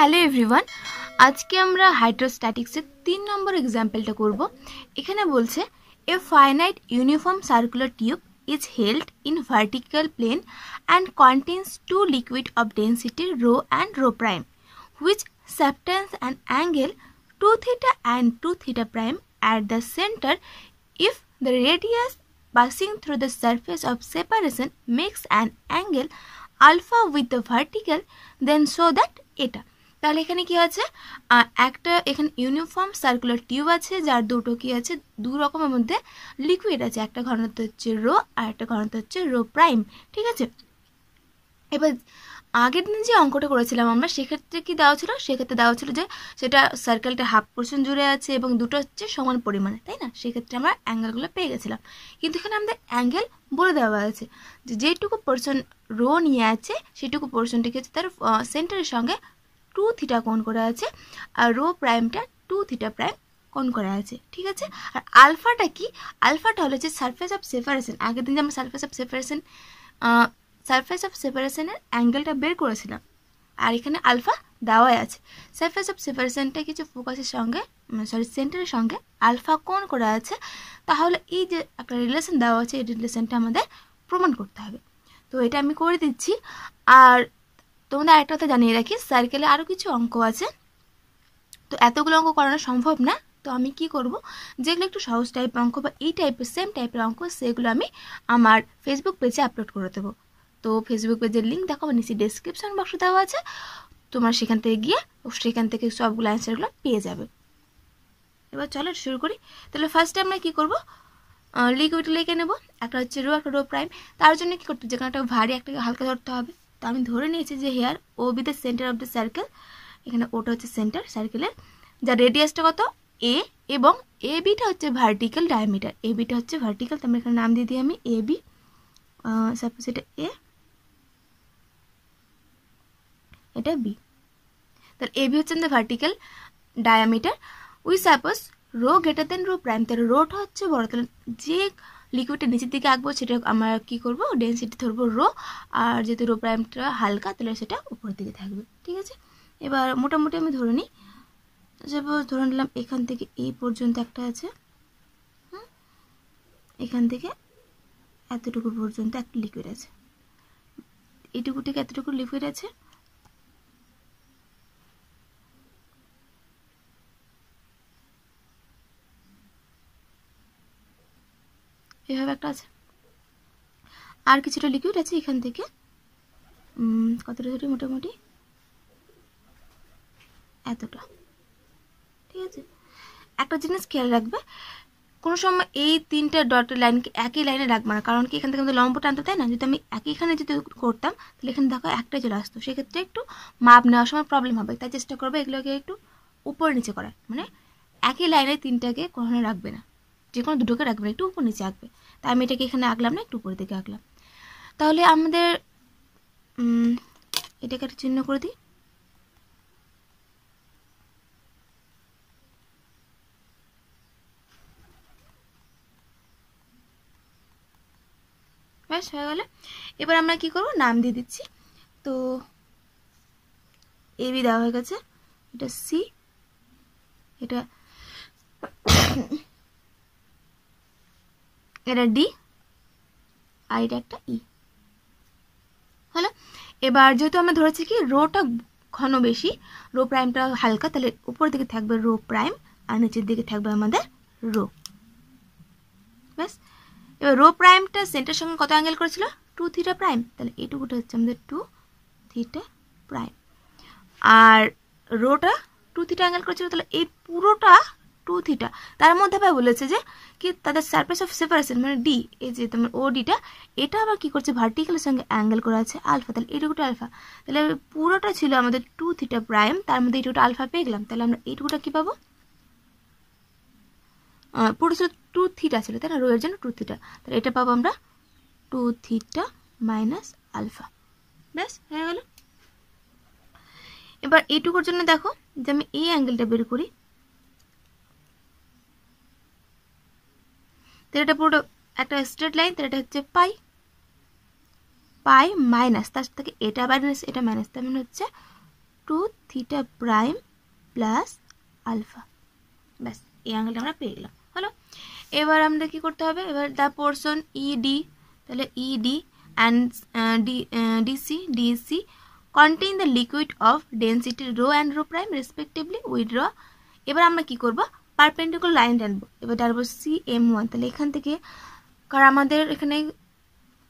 Hello everyone, আজকে আমরা হাইড্রোস্ট্যাটিক্সের 3 নম্বর এক্সাম্পলটা করব। এখানে বলছে এ finite uniform circular tube is held in vertical plane and contains two liquid of density rho and rho prime, which subtends an angle 2 theta and 2 theta prime at the center if the radius passing through the surface of separation makes an angle alpha with the vertical, then show that এটা। তাহলে এখানে কি আছে, একটা এখানে uniform circular tube আছে যার দুটো কি আছে, দু রকমের মধ্যে লিকুইড আছে, একটা ঘনত্ব হচ্ছে রো আর একটা ঘনত্ব হচ্ছে রো প্রাইম। ঠিক আছে, এবার আগের দিন যে অঙ্কটা করেছিলাম আমরা সেক্ষেত্রে কি দেওয়া ছিল, সেক্ষেত্রে দেওয়া ছিল যে সেটা সার্কেলটা হাফ পোর্শন জুড়ে আছে এবং দুটো হচ্ছে সমান পরিমাণে, তাই না? সেক্ষেত্রে আমরা অ্যাঙ্গেলগুলো পেয়ে গেছিলাম। কিন্তু এখানে আমাদের অ্যাঙ্গেল বলে দেওয়া আছে যে যেটুকু পোর্শন রো নিয়ে আছে সেটুকু পোর্শনটিকে হচ্ছে তার সেন্টারের সঙ্গে 2 থিটা কোণ করে আছে আর রো প্রাইমটা 2 থিটা প্রাইম কোণ করে আছে। ঠিক আছে, আর আলফাটা কি, আলফাটা হলো যে সারফেস অফ সেপারেশন। আগের দিন যে আমরা সারফেস অফ সেপারেশনের অ্যাঙ্গেলটা বের করেছিলাম, আর এখানে আলফা দেওয়াই আছে। সারফেস অফ সেপারেশনটা কিছু ফোকাসের সঙ্গে সেন্টারের সঙ্গে আলফা কোণ করে আছে, তাহলে এই যে একটা রিলেশন দেওয়া আছে এই রিলেশনটা আমাদের প্রমাণ করতে হবে। তো এটা আমি করে দিচ্ছি। আর তোমাদের আরেকটা কথা জানিয়ে রাখি, সার্কেলে আরও কিছু অঙ্ক আছে, তো এতগুলো অঙ্ক করানো সম্ভব না। তো আমি কি করব, যেগুলো একটু সহজ টাইপের অঙ্ক বা এই টাইপের সেম টাইপের অঙ্ক সেগুলো আমি আমার ফেসবুক পেজে আপলোড করে দেবো। তো ফেসবুক পেজের লিঙ্ক দেখো আমার নিচে ডেসক্রিপশন বক্সে দেওয়া আছে, তোমার সেখান থেকে গিয়ে সেখান থেকে সবগুলো অ্যান্সারগুলো পেয়ে যাবে। এবার চলো শুরু করি। তাহলে ফার্স্টে আমরা কি করব, লিকুইড লিখে নেব, একটা হচ্ছে রো একটা রো প্রাইম। তার জন্য কি করতে হবে, যেখানে একটা ভারী একটাকে হালকা ধরতে হবে। তো আমি ধরে নিয়েছি যে here O be the centre of the circle, এখানে ওটা হচ্ছে সেন্টার সার্কেলের, যার রেডিয়াসটা কত এ এবং এ বিটা হচ্ছে ভার্টিক্যাল ডায়ামিটার, এ বিটা হচ্ছে ভার্টিক্যাল। তো আমরা এখানে নাম দিয়ে দিই আমি এ বি, সাপোজ এটা এ এটা বি, তাহলে এ বি হচ্ছে আমাদের vertical diameter. We suppose rho greater than rho prime, তাহলে রোটা হচ্ছে বড়, তাহলে যে লিকুইডটা নিচের দিকে আঁকবো সেটা আমরা কি করব, ডেন্সিটি ধরবো রো, আর যেহেতু রো প্রাইমটা হালকা তাহলে সেটা উপরের দিকে থাকবে। ঠিক আছে, এবার মোটামুটি আমি ধরে নিই, ধরে নিলাম এখান থেকে এই পর্যন্ত একটা আছে, এখান থেকে এতটুকু পর্যন্ত একটা লিকুইড আছে, এইটুকু থেকে এতটুকু লিকুইড আছে। এভাবে একটা আছে, আর কিছুটা লিকুইড আছে এখান থেকে, কতটা ধরি, মোটামুটি এতটা। ঠিক আছে, একটা জিনিস খেয়াল রাখবে, কোনো সময় এই তিনটা ডটের লাইনকে একই লাইনে রাখবে না, কারণ কি এখান থেকে আমাদের লম্ব টানতে, তাই না? যদি আমি একইখানে যদি করতাম তাহলে এখানে দেখো একটাই চলে আসতো, সেক্ষেত্রে একটু মাপ নেওয়ার সময় প্রবলেম হবে। তাই চেষ্টা করবে এগুলোকে একটু উপর নিচে করার, মানে একই লাইনে তিনটাকে কখনো রাখবে না, যে কোনো দুটোকে রাখবে না, একটু উপর নিচে আঁকবে। তাই আমি এটাকে এখানে আঁকলাম না, একটু উপরের দিকে আঁকলাম। তাহলে আমাদের এটাকে একটা চিহ্ন করে দিই, ব্যাস হয়ে গেল। এবার আমরা কি করব, নাম দিয়ে দিচ্ছি। তো এ বি দেওয়া হয়ে গেছে, এটা সি, এটা এটা ডি, আর এটা একটা ই হলো। এবার যেহেতু আমরা ধরেছি কি রোটা ঘন বেশি, রো প্রাইমটা হালকা, তাহলে উপরের দিকে থাকবে রো প্রাইম আর নিচের দিকে থাকবে আমাদের রো। ব্যাস, এবার রো প্রাইমটা সেন্টারের সঙ্গে কত অ্যাঙ্গেল করেছিল, 2 থিটা প্রাইম, তাহলে এইটুকুটা হচ্ছে আমাদের 2 থিটা প্রাইম, আর রোটা 2 থিটা অ্যাঙ্গেল করেছিল, তাহলে এই পুরোটা 2 থিটা। তার মধ্যে আবার বলেছে যে কি তাদের সারফেস অফ সেপারেশন মানে ডি, এই যে তোমার ও ডিটা, এটা আবার কি করছে ভার্টিক্যালের সঙ্গে অ্যাঙ্গেল করে আছে আলফা, তাহলে এইটুকুটা আলফা, তাহলে পুরোটা ছিল আমাদের 2 থিটা প্রাইম, তার মধ্যে এইটুকুটা আলফা পেয়ে গেলাম। তাহলে আমরা এইটুকুটা কি পাবো, পুরো ছিল 2 থিটা ছিল, তাই না? রো এর জন্য 2 থিটা, তাহলে এটা পাবো আমরা 2 থিটা মাইনাস আলফা। ব্যাস হয়ে গেল। এবার এইটুকুর জন্য দেখো যে আমি এই অ্যাঙ্গেলটা বের করি, তাহলে এটা পুরো একটা স্ট্রেট লাইন, তাহলে এটা হচ্ছে পাই, পাই মাইনাস তার থেকে এটা মাইনাস এটা মাইনাস, তার মানে হচ্ছে 2 two theta prime plus alpha. ব্যাস এই অ্যাঙ্গেলটা আমরা পেয়ে গেলাম। হলো, এবার আমরা কি করতে হবে, এবার দ্য পোর্শন ইডি, তাহলে ED and DC contain the liquid of density rho and rho prime respectively with draw। এবার আমরা কি করব, পারপেন্ডিকুলার লাইন টানবো। এবার টানবো CM1। তাহলে এখান থেকে কারণ আমাদের এখানে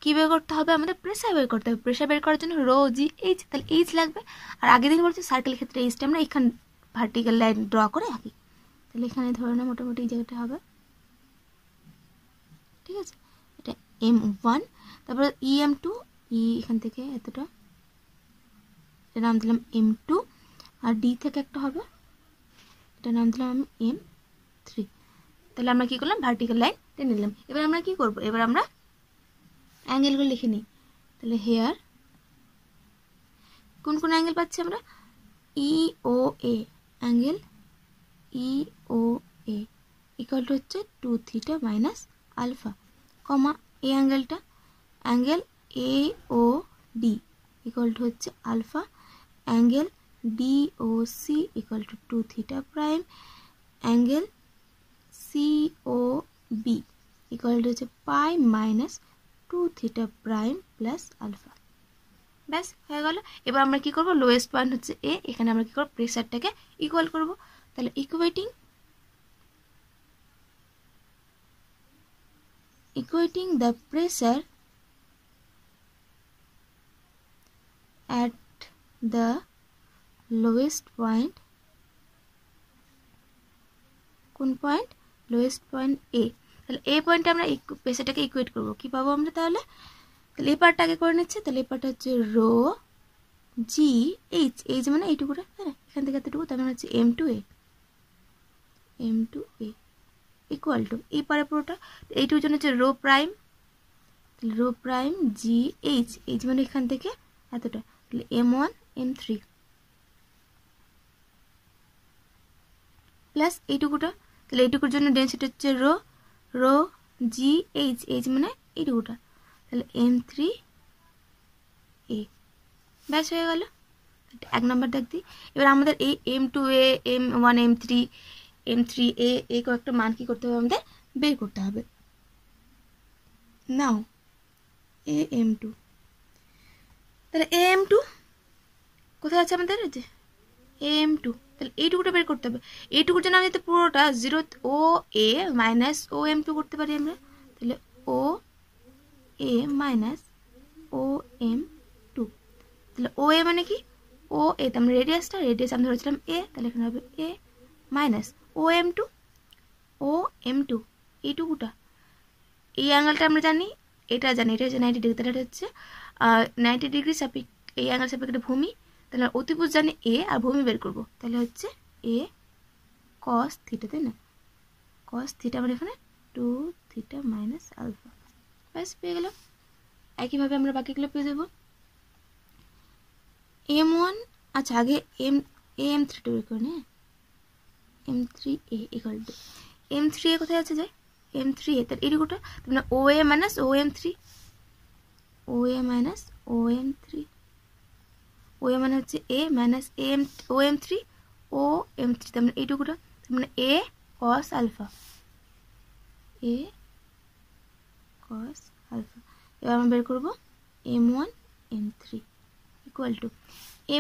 কি বের করতে হবে, আমাদের প্রেসার বের করতে হবে। প্রেসার বের করার জন্য রো জি এইচ, তাহলে এইচ লাগবে। আর আগের দিন বলছি সার্কেল ক্ষেত্রে এইচটা আমরা এখানে ভার্টিক্যাল লাইন ড্র করে আঁকি। তাহলে এখানে ধরে না মোটামুটি এই জায়গাটা হবে, ঠিক আছে। এটা M1, তারপরে EM2, এখান থেকে এতটা, এটা নাম দিলাম M2, আর ডি থেকে একটা হবে, এটা নাম দিলাম আমি M3। তাহলে আমরা কি করলাম, ভার্টিক্যাল লাইন টেনে নিলাম। এবার আমরা কি করব, এবার আমরা অ্যাঙ্গেলগুলো লিখে নিই। তাহলে হেয়ার কোন কোন অ্যাঙ্গেল পাচ্ছি আমরা, EOA angle, EOA equal to হচ্ছে 2 থিটা মাইনাস আলফা, কমা এই অ্যাঙ্গেলটা অ্যাঙ্গেল AOD ইকুয়াল টু হচ্ছে alpha, angle DOC equal to 2 theta prime, angle COB equal to হচ্ছে pi minus 2 theta prime plus alpha. ব্যাস হয়ে গেল। এবার আমরা কি করব, লোয়েস্ট পয়েন্ট হচ্ছে এ, এখানে আমরা কি করব, প্রেসারটাকে ইকুয়াল করব। তাহলে equating the pressure at the lowest point, কোন পয়েন্ট, লোয়েস্ট পয়েন্ট এ। তাহলে এই পয়েন্টে আমরা প্রেসারটাকে ইকুয়েট করব, কি পাবো আমরা, তাহলে এই পার্টটা আগে করে নিচ্ছে। তাহলে এই পার্টটা হচ্ছে রো জি এইচ, এইচ মানে এইটুকুটা, হ্যাঁ এখান থেকে এতটুকু, তার মানে হচ্ছে M2A ইকুয়াল টু এই পারে পুরোটা, এইটুকুর জন্য হচ্ছে rho prime, rho prime G H, H মানে এখান থেকে এতটা, তাহলে M1 M3 প্লাস এইটুকুটা, তাহলে এইটুকুর জন্য ডেন্সিটি হচ্ছে রো জি এইচ, এইচ মানে এইটুকুটা, তাহলে M3A। ব্যাস হয়ে গেল, এক নম্বর দেখ দিই। এবার আমাদের এই M2A M1 M3A এই কয়েকটা মান কি করতে হবে, আমাদের বের করতে হবে। নাও AM2, তাহলে AM2 কোথায় আছে আমাদের, যে AM2, তাহলে এইটুকুটা বের করতে হবে। এইটুকুর জন্য আমি যদি পুরোটা জিরো OA মাইনাস OM2 করতে পারি আমরা, তাহলে OA মাইনাস OM2, তাহলে OA মানে কি, OA তো আমরা রেডিয়াস আমি ধরেছিলাম A, তাহলে এখানে হবে A মাইনাস OM2 এইটুকুটা, এই অ্যাঙ্গেলটা আমরা জানি, এটা জানি, এটা হচ্ছে 90 ডিগ্রি, তাহলে এটা হচ্ছে 90 ডিগ্রি এই অ্যাঙ্গেল সাপেক্ষে ভূমি, তাহলে অতিভুজ জানি A আর ভূমি বের করব, তাহলে হচ্ছে A cos থিটা, তাই না, cos থিটা আমরা এখানে 2 থিটা মাইনাস আলফা। ব্যাস পেয়ে গেলাম। একইভাবে আমরা বাকিগুলো পেয়ে যাবো। M1, আচ্ছা আগে AM3 বের করে নে, M3A ইকুয়াল টু M3A কোথায় আছে, যায় M3A, তাহলে এইটুকুটা, মানে OA minus OM3, OA minus OM3, OA মানে হচ্ছে A মাইনাস OM3, তার মানে এইটুকুটা, তার মানে A cos alpha, A cos alpha. এবার আমরা বের করবো M1 M3 equal two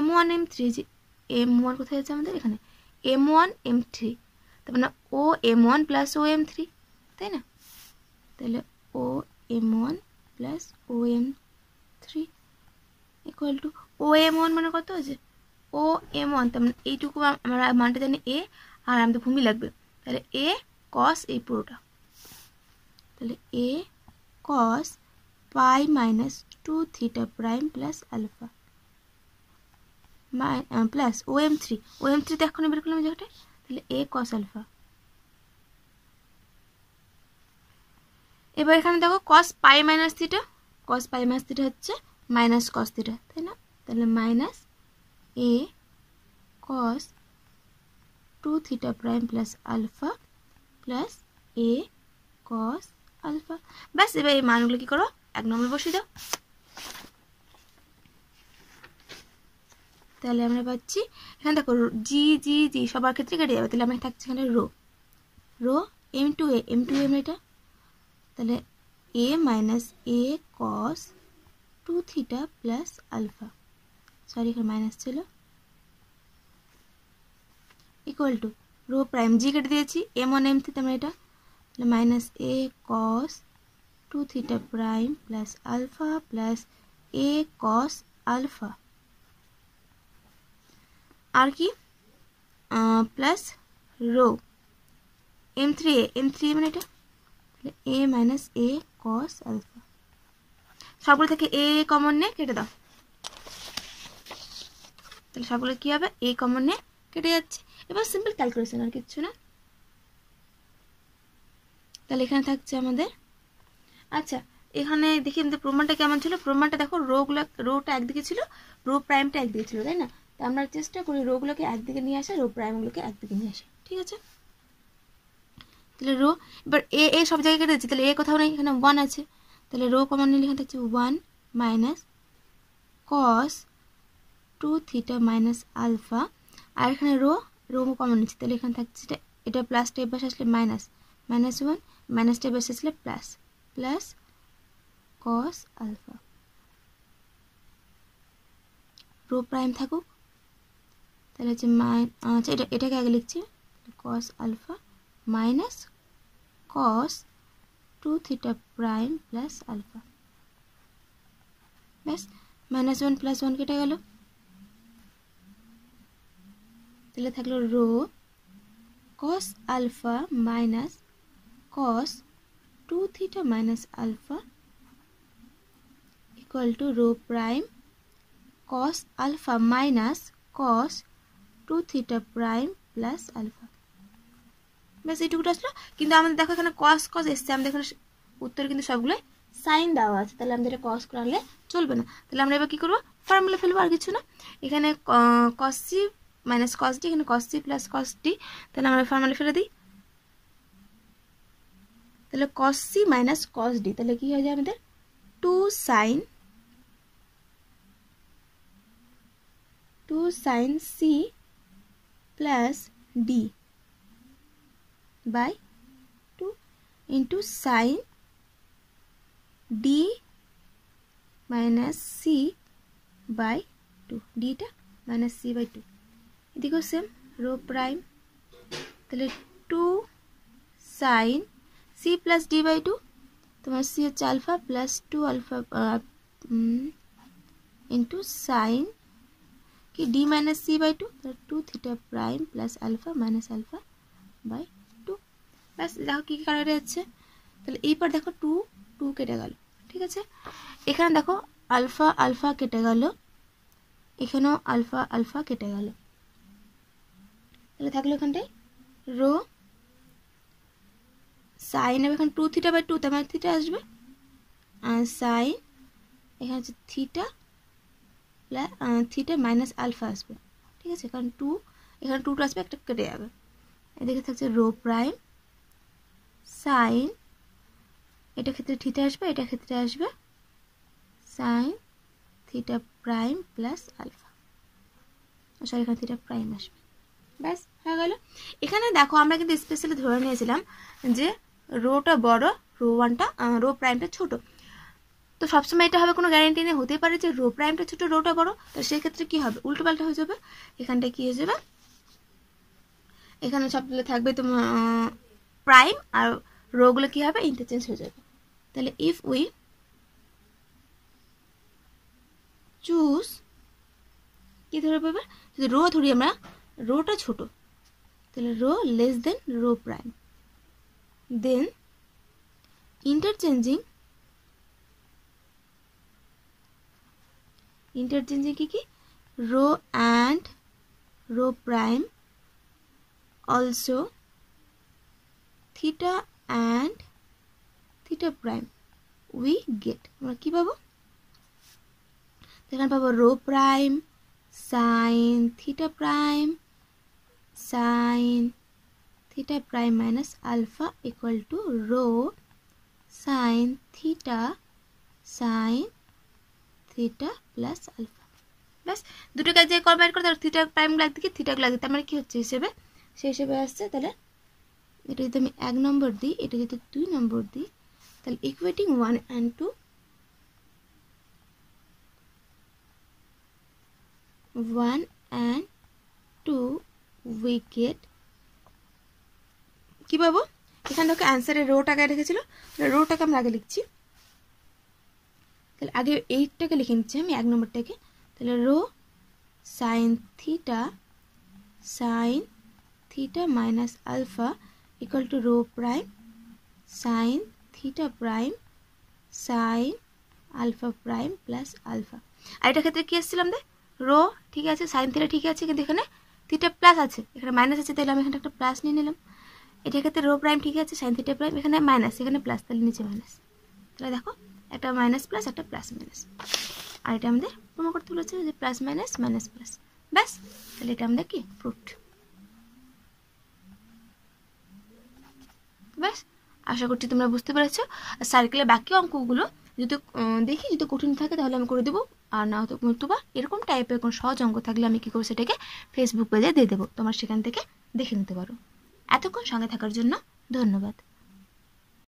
M1 M3, যে M1 কোথায় আছে আমাদের এখানে, M1 M3, তার মানে ও M1 প্লাস ও M3, তাই না, তাহলে O M1 plus O M3 equal to O M1 মানে কত আছে, ও M1, তার মানে এইটুকু আমরা মানটা জানি A, আর আমাদের ভূমি লাগবে, তাহলে A cos এই পুরোটা, তাহলে A cos pi minus 2 theta prime plus alpha plus OM3 তো এখন বের করলাম জায়গাটা, তাহলে A cos আলফা। এবার এখানে দেখো cos পাই মাইনাস থিটা হচ্ছে মাইনাস cos থিটা, তাই না, তাহলে minus A cos 2 theta prime plus alpha plus A cos alpha. ব্যাস এবার এই মানগুলো কি করো, এক নম্বর বসিয়ে দাও। তাহলে আমরা পাচ্ছি এখানে দেখো জি জি জি সবার ক্ষেত্রে কেটে যাবে, তাহলে আমরা থাকছি এখানে রো রো এম টু এ এটা, তাহলে A minus A cos 2 theta plus alpha, sorry এখানে মাইনাস ছিল, equal to rho prime G কেটে দিয়েছি এম ওয়ান এম থিটা আমরা এটা, তাহলে minus A cos 2 theta prime plus alpha plus A cos alpha, আর কি প্লাস রো এম থ্রি মানে এটা, তাহলে A minus A cos alpha, সবগুলো থেকে এ কমন নিয়ে কেটে দাও, তাহলে সবগুলো কি হবে এ কমন নিয়ে কেটে যাচ্ছে। এবার সিম্পল ক্যালকুলেশন, আর কিচ্ছু না। তাহলে এখানে থাকছে আমাদের, আচ্ছা এখানে দেখি আমাদের প্রমাণটা কেমন ছিল। প্রমাণটা দেখো রোটা একদিকে ছিল, রো প্রাইমটা একদিকে ছিল, তাই না? তো আমরা চেষ্টা করি রোগুলোকে একদিকে নিয়ে আসা, রো প্রাইমগুলোকে একদিকে নিয়ে আসা, ঠিক আছে? তাহলে রো এবার এ সব জায়গায় কেটে দিচ্ছি, তাহলে এ কোথাও নেই, এখানে 1 আছে, তাহলে রো কমন নিলে এখানে থাকছে 1 minus cos 2 theta minus alpha, আর এখানে রো কমন নিচ্ছি, তাহলে এখানে থাকছে এটা প্লাস স্টেপ বাসে আসলে মাইনাস 1 মাইনাস স্টেপ বাসে আসলে plus cos alpha, rho prime থাকুক, তাহলে হচ্ছে আচ্ছা এটাকে আগে লিখছি, cos alpha minus cos 2 theta prime plus alpha, ব্যাস -1 + 1 কেটে গেল, তাহলে থাকলো rho cos alpha minus cos 2 theta minus alpha equal to rho prime cos alpha minus cos 2 theta prime plus alpha, ব্যাস এইটুকুটা আসলো। কিন্তু আমাদের দেখো এখানে কস এসছে, আমাদের এখানে উত্তর কিন্তু সবগুলো সাইন দেওয়া আছে, তাহলে আমাদের কস করে আনলে চলবে না। তাহলে আমরা এবার কি করবো, ফর্মুলা ফেলবো, আর কিছু না। এখানে cos C minus cos D, এখানে cos C plus cos D, তাহলে আমরা ফর্মুলা ফেলে দিই, তাহলে cos C minus cos D, তাহলে কি হয়ে যায় আমাদের 2 sine C plus D by 2 into sine D minus C by 2, ডিটা মাইনাস সি বাই 2, এদিকেও সেম রো প্রাইম, তাহলে 2 sine C plus D by 2, তোমার সি হচ্ছে alpha plus 2 alpha into sign কি ডি মাইনাস সি বাই 2, তাহলে 2 theta prime plus alpha minus alpha by 2, ব্যাস দেখো কী কালারে যাচ্ছে। তাহলে এইবার দেখো 2 কেটে গেল, ঠিক আছে? এখানে দেখো আলফা কেটে গেল, এখানেও আলফা কেটে গেল, তাহলে থাকলো এখানটায় রো সাইন হবে এখানে 2 থিটা বাই 2, তার মানে থিটা আসবে, আর সাইন এখানে হচ্ছে থিটা মাইনাস আলফা আসবে, ঠিক আছে? কারণ এখানে 2 আসবে, একটা কেটে যাবে, এদিকে থাকছে রো প্রাইম সাইন, এটা ক্ষেত্রে থিটা আসবে, এটা ক্ষেত্রে আসবে sine theta prime plus alpha, sorry এখানে থিটা প্রাইম আসবে, ব্যাস হয়ে গেল। এখানে দেখো আমরা কিন্তু স্পেশালি ধরে নিয়েছিলাম যে রোটা বড়, রো প্রাইমটা ছোট, তো সবসময় এটা হবে কোনো গ্যারেন্টি নেই, হতে পারে যে রো প্রাইমটা ছোট রোটা বড়, তো সেক্ষেত্রে কি হবে, উল্টো পাল্টা হয়ে যাবে, এখানটা কি হয়ে যাবে, এখানে সবগুলো থাকবে তোমার প্রাইম, আর রোগুলো কি হবে ইন্টারচেঞ্জ হয়ে যাবে। তাহলে ইফ উই চুজ কি ধরে পাবে, যদি রো ধরি আমরা, রোটা ছোট, তাহলে rho less then rho prime, then interchanging কি rho and rho prime, also theta and theta prime, we get, আমরা কি পাবো, এখানে পাবো rho prime sine theta prime minus alpha equal to rho sine theta plus alpha, ব্যাস দুটোকে এক জায়গায় কম্বাইন করে তাহলে থিটা প্রাইম লাগদিকে থিটা লাগবে, তার মানে কি হচ্ছে হিসেবে সেই হিসেবে আসছে। তাহলে এটা যদি আমি 1 নম্বর দিই, এটা যদি 2 নম্বর দিই, তাহলে equating 1 and 2, 1 and 2 we get কি পাবো, এখানে দেখো অ্যান্সারের রোটাকে রেখেছিল, রোটাকে আমরা আগে লিখছি। তাহলে আগে 8টাকে লিখে নিচ্ছি আমি 1 নম্বরটাকে। তাহলে rho sine theta minus alpha equal to rho prime sine theta prime sine alpha prime plus alpha. আর এটার ক্ষেত্রে কি এসেছিলাম আমাদের, রো ঠিক আছে, সাইন থিটা ঠিক আছে, কিন্তু এখানে থিটা প্লাস আছে, এখানে মাইনাস আছে, তাহলে আমি এখানে একটা প্লাস নিয়ে নিলাম। এটার ক্ষেত্রে রো প্রাইম ঠিক আছে, সাইন থিটা প্রাইম, এখানে মাইনাস, এখানে প্লাস, তাহলে নিচে মাইনাস। তাহলে দেখো একটা মাইনাস প্লাস একটা প্লাস মাইনাস, আর এটা আমাদের প্রমাণ করতে বলেছে যে প্লাস মাইনাস মাইনাস প্লাস। ব্যাস, তাহলে এটা আমাদের কি প্রুফড। ব্যাস, আশা করছি তোমরা বুঝতে পেরেছো। আর সার্কেলের বাকি অঙ্কগুলো যদি দেখি যদি কঠিন থাকে তাহলে আমি করে দেবো, আর না হতো নতুবা এরকম টাইপের কোনো সহজ অঙ্ক থাকলে আমি কী করবো সেটাকে ফেসবুক পেজে দিয়ে দেবো, তোমার সেখান থেকে দেখে নিতে পারো। এতক্ষণ সঙ্গে থাকার জন্য ধন্যবাদ।